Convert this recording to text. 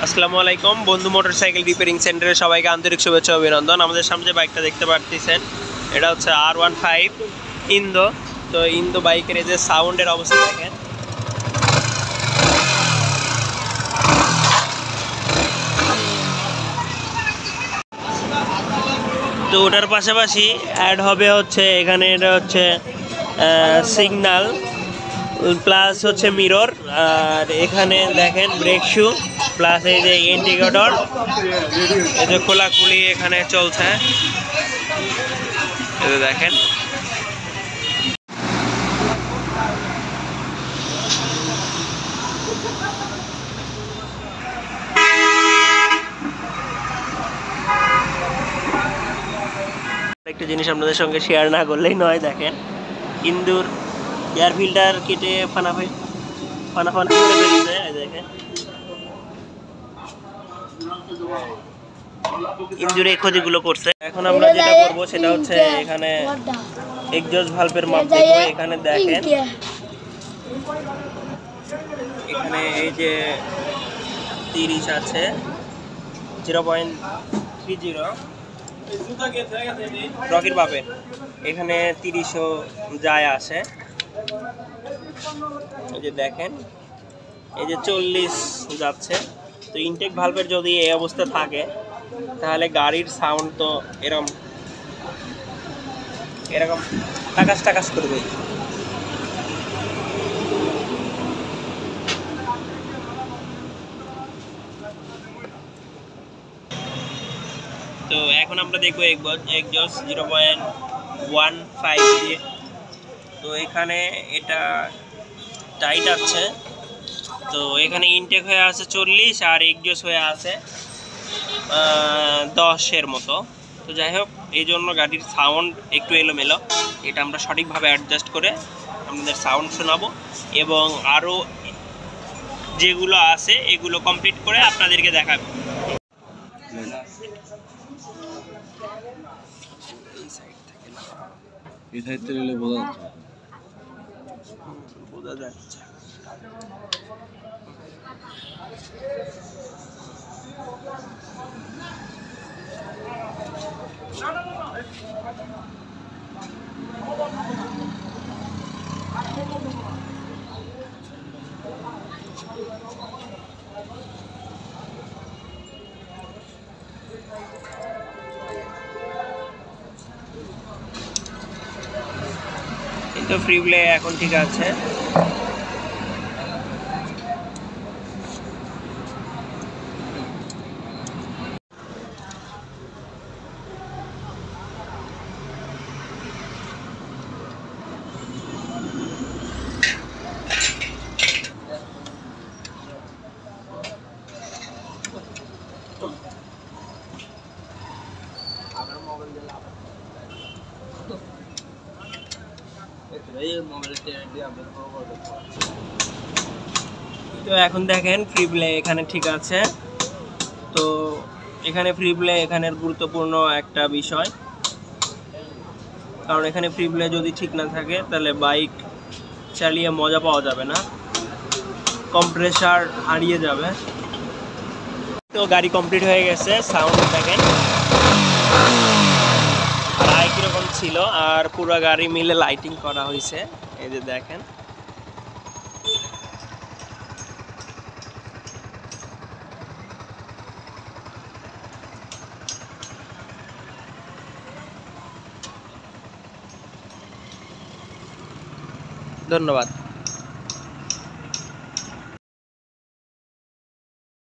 আসসালামু আলাইকুম বন্ধু মোটরসাইকেল রিপেয়ারিং সেন্টারে সবাইকে আন্তরিক শুভেচ্ছা অভিনন্দন। আমাদের সামনে যে বাইকটা দেখতে পাচ্ছেন এটা হচ্ছে R15 ইন্দো। তো ইন্দো বাইকের এই যে সাউন্ডের অবস্থা দেখেন। তো ওটার পাশাপাশি অ্যাড হবে হচ্ছে এখানে এটা হচ্ছে সিগন্যাল প্লাস হচ্ছে মিরর, আর এখানে দেখেন ব্রেক শু প্লাস এই যে ইন্ডিকেটর, এই যে খোলাখুলি এখানে চলছে, এই যে দেখেন। একটা জিনিস আপনাদের সঙ্গে শেয়ার না করলেই নয়, দেখেন ইন্দুর এয়ার ফিল্টার কেটে ফানা করে ফেলছে, দেখেন ইঞ্জুরি ক্ষতিগুলো করছে। এখন আমরা যেটা করব সেটা হচ্ছে এখানে এক্সজস্ট ভালভের মাপ দেখব। এখানে দেখেন এখানে এই যে 30 আছে 0.30 রকির পাবে, এখানে 30ও যায় আসে। এই যে দেখেন এই যে 40 যাচ্ছে। তো ইনটেক ভালভের যদি এই অবস্থা থাকে তাহলে গাড়ির সাউন্ড তো এরকম টাকাস করবে। তো এখন আমরা দেখবো এক্সজস্ট 0.15 দিয়ে। তো এখানে এটা টাইট আছে, তো এখানে ইনটেক হয়ে আছে 40 আর এক্সজস্ট হয়ে আছে 10-এর মতো। তো যাই হোক, এই জন্য গাড়ির সাউন্ড একটু এলোমেলো। এটা আমরা সঠিকভাবে অ্যাডজাস্ট করে আপনাদের সাউন্ড শোনাবো এবং আরও যেগুলো আছে এগুলো কমপ্লিট করে আপনাদেরকে দেখাবো। এই সাইড থেকে বোঝা যাচ্ছে। কিন্তু ফ্রি প্লে এখন ঠিক আছে। তো এখন দেখেন ফ্রি প্লে এখানে ঠিক আছে। তো এখানে ফ্রি প্লে এখানের গুরুত্বপূর্ণ একটা বিষয়, কারণ এখানে ফ্রি প্লে যদি ঠিক না থাকে তাহলে বাইক চালিয়ে মজা পাওয়া যাবে না, কম্প্রেসার হারিয়ে যাবে। তো গাড়ি কমপ্লিট হয়ে গেছে, সাউন্ড দেখেন আর আয় কীরকম ছিল, আর পুরো গাড়ি মিলে লাইটিং করা হয়েছে, এই যে দেখেন। ধন্যবাদ।